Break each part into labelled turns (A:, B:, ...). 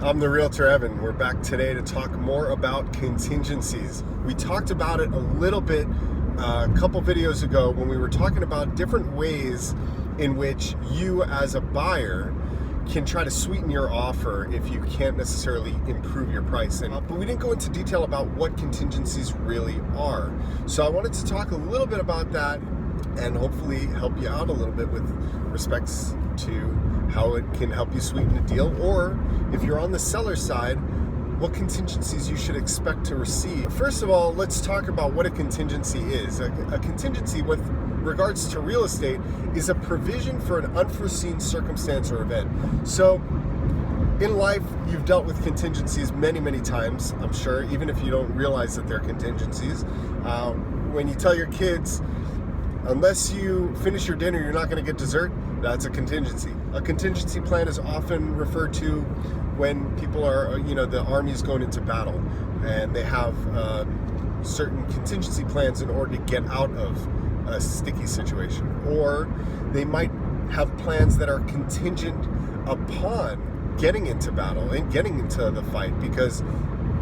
A: I'm the Realtor Evan. We're back today to talk more about contingencies. We talked about it a little bit a couple videos ago when we were talking about different ways in which you as a buyer can try to sweeten your offer if you can't necessarily improve your price. But we didn't go into detail about what contingencies really are. So I wanted to talk a little bit about that and hopefully help you out a little bit with respects to how it can help you sweeten a deal, or if you're on the seller side, what contingencies you should expect to receive. First of all, let's talk about what a contingency is. A contingency with regards to real estate is a provision for an unforeseen circumstance or event. So in life, you've dealt with contingencies many times, I'm sure, even if you don't realize that they're contingencies. When you tell your kids, unless you finish your dinner, you're not going to get dessert, that's a contingency. A contingency plan is often referred to when people are, the army's going into battle and they have certain contingency plans in order to get out of a sticky situation. Or they might have plans that are contingent upon getting into battle and getting into the fight, because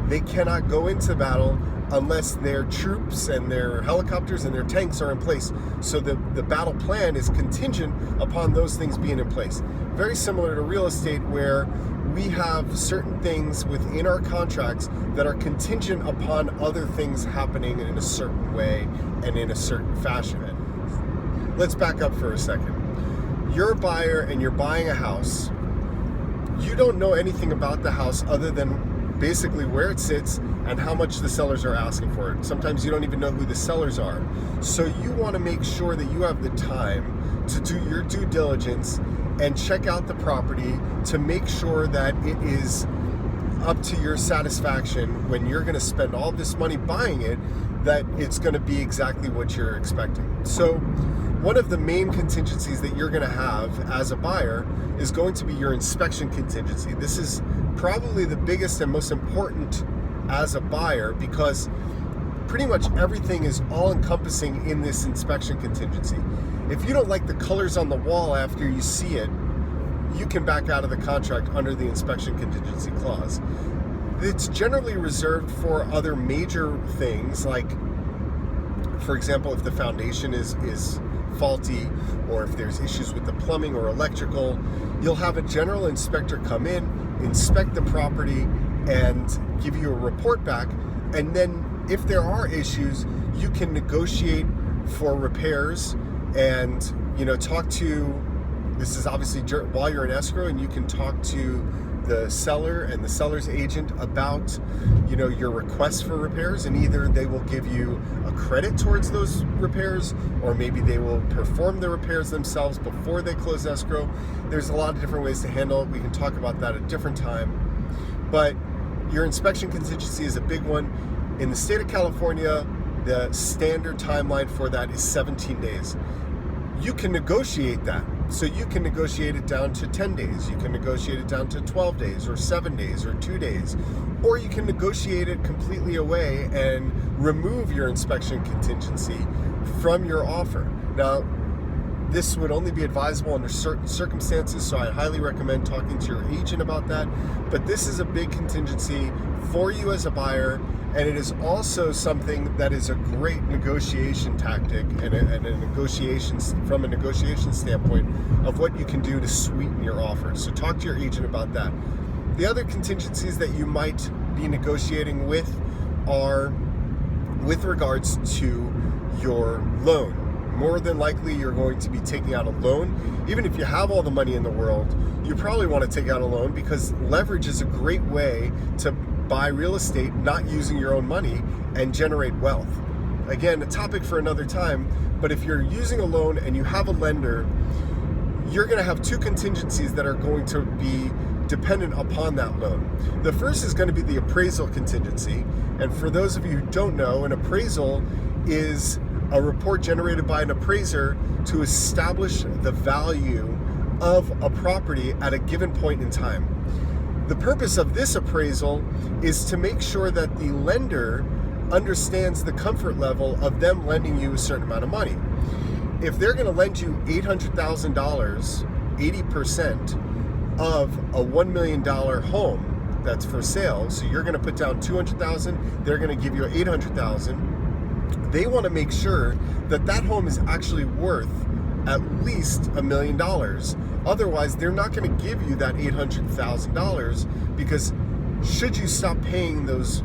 A: they cannot go into battle unless their troops and their helicopters and their tanks are in place. So the battle plan is contingent upon those things being in place. Very similar to real estate, where we have certain things within our contracts that are contingent upon other things happening in a certain way and in a certain fashion. Let's back up for a second. You're a buyer and you're buying a house. You don't know anything about the house other than basically where it sits and how much the sellers are asking for it. Sometimes you don't even know who the sellers are. So you want to make sure that you have the time to do your due diligence and check out the property to make sure that it is up to your satisfaction when you're going to spend all this money buying it, that it's going to be exactly what you're expecting. So one of the main contingencies that you're going to have as a buyer is going to be your inspection contingency. This is probably the biggest and most important as a buyer, because pretty much everything is all encompassing in this inspection contingency. If you don't like the colors on the wall after you see it, you can back out of the contract under the inspection contingency clause. It's generally reserved for other major things, like, for example, if the foundation is faulty, or if there's issues with the plumbing or electrical, you'll have a general inspector come in, inspect the property, and give you a report back. And then if there are issues, you can negotiate for repairs and, talk to, this is obviously while you're in escrow, and you can talk to the seller and the seller's agent about, your request for repairs, and either they will give you a credit towards those repairs, or maybe they will perform the repairs themselves before they close escrow. There's a lot of different ways to handle it. We can talk about that at a different time. But your inspection contingency is a big one. In the state of California, the standard timeline for that is 17 days. You can negotiate that. So you can negotiate it down to 10 days. You can negotiate it down to 12 days or 7 days or 2 days. Or you can negotiate it completely away and remove your inspection contingency from your offer. Now, this would only be advisable under certain circumstances, so I highly recommend talking to your agent about that. But this is a big contingency for you as a buyer, and it is also something that is a great negotiation tactic and a negotiation, from a negotiation standpoint, of what you can do to sweeten your offer. So talk to your agent about that. The other contingencies that you might be negotiating with are with regards to your loan. More than likely, you're going to be taking out a loan. Even if you have all the money in the world, you probably want to take out a loan, because leverage is a great way to buy real estate not using your own money and generate wealth. Again, a topic for another time, but if you're using a loan and you have a lender, you're going to have two contingencies that are going to be dependent upon that loan. The first is going to be the appraisal contingency. And for those of you who don't know, an appraisal is a report generated by an appraiser to establish the value of a property at a given point in time. The purpose of this appraisal is to make sure that the lender understands the comfort level of them lending you a certain amount of money. If they're going to lend you $800,000, 80% of a $1 million home, that's for sale. So you're going to put down $200,000. They're going to give you $800,000. They want to make sure that that home is actually worth at least $1 million. Otherwise, they're not going to give you that $800,000, because should you stop paying those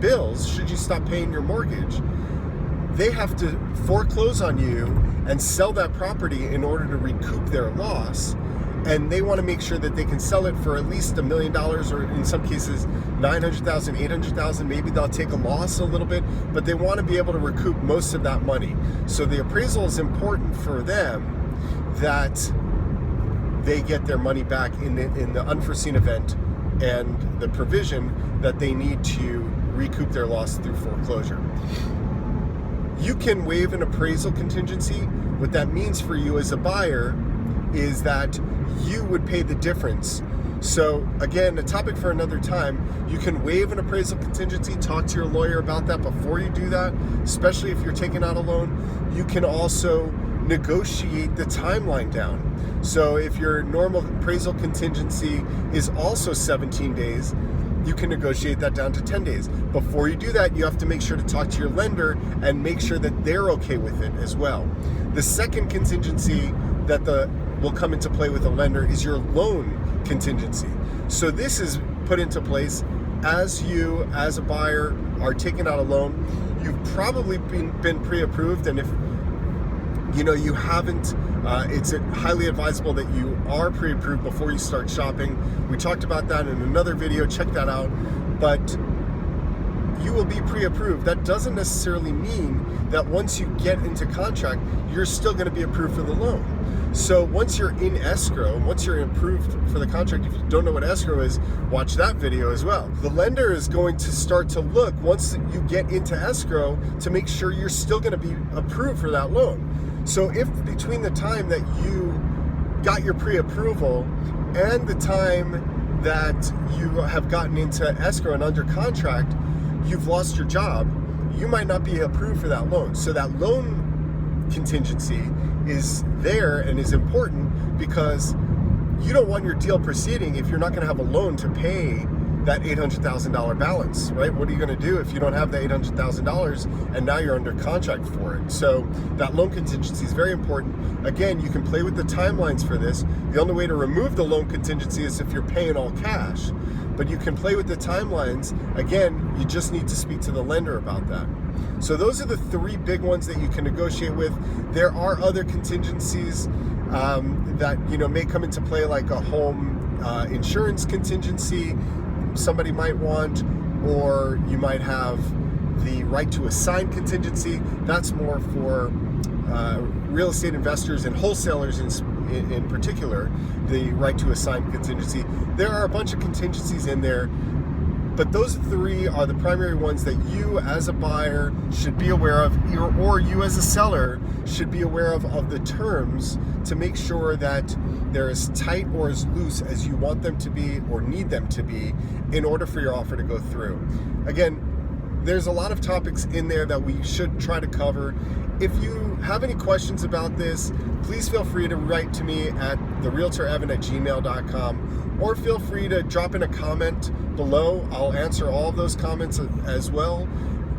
A: bills, should you stop paying your mortgage, they have to foreclose on you and sell that property in order to recoup their loss. And they want to make sure that they can sell it for at least $1 million, or in some cases $900,000, $800,000. Maybe they'll take a loss a little bit, but they want to be able to recoup most of that money. So the appraisal is important for them, that they get their money back in the unforeseen event, and the provision that they need to recoup their loss through foreclosure. You can waive an appraisal contingency. What that means for you as a buyer is that you would pay the difference. So again, a topic for another time. You can waive an appraisal contingency. Talk to your lawyer about that before you do that, especially if you're taking out a loan. You can also negotiate the timeline down. So if your normal appraisal contingency is also 17 days, you can negotiate that down to 10 days. Before you do that, you have to make sure to talk to your lender and make sure that they're okay with it as well. The second contingency that will come into play with a lender is your loan contingency. So this is put into place as you, as a buyer, are taking out a loan. You've probably been pre-approved, and if you haven't, it's highly advisable that you are pre-approved before you start shopping. We talked about that in another video, check that out. But you will be pre-approved. That doesn't necessarily mean that once you get into contract, you're still going to be approved for the loan. So once you're in escrow, once you're approved for the contract, if you don't know what escrow is, watch that video as well. The lender is going to start to look, once you get into escrow, to make sure you're still going to be approved for that loan. So if between the time that you got your pre-approval and the time that you have gotten into escrow and under contract, you've lost your job, you might not be approved for that loan. So that loan contingency is there and is important, because you don't want your deal proceeding if you're not going to have a loan to pay that $800,000 balance, right? What are you going to do if you don't have the $800,000 and now you're under contract for it? So that loan contingency is very important. Again, you can play with the timelines for this. The only way to remove the loan contingency is if you're paying all cash, but you can play with the timelines. Again, you just need to speak to the lender about that. So those are the three big ones that you can negotiate with. There are other contingencies that may come into play, like a home insurance contingency somebody might want, or you might have the right to assign contingency. That's more for real estate investors and wholesalers in particular, the right to assign contingency. There are a bunch of contingencies in there, but those three are the primary ones that you as a buyer should be aware of, or you as a seller should be aware of the terms, to make sure that they're as tight or as loose as you want them to be or need them to be in order for your offer to go through. Again, there's a lot of topics in there that we should try to cover. If you have any questions about this, please feel free to write to me at therealtorevan@gmail.com, or feel free to drop in a comment below. I'll answer all of those comments as well.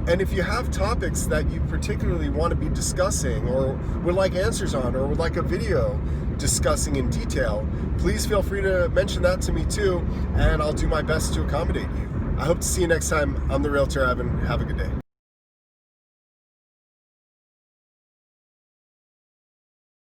A: And if you have topics that you particularly want to be discussing, or would like answers on, or would like a video discussing in detail, please feel free to mention that to me too, and I'll do my best to accommodate you. I hope to see you next time. I'm the Realtor Evan. Have a good day.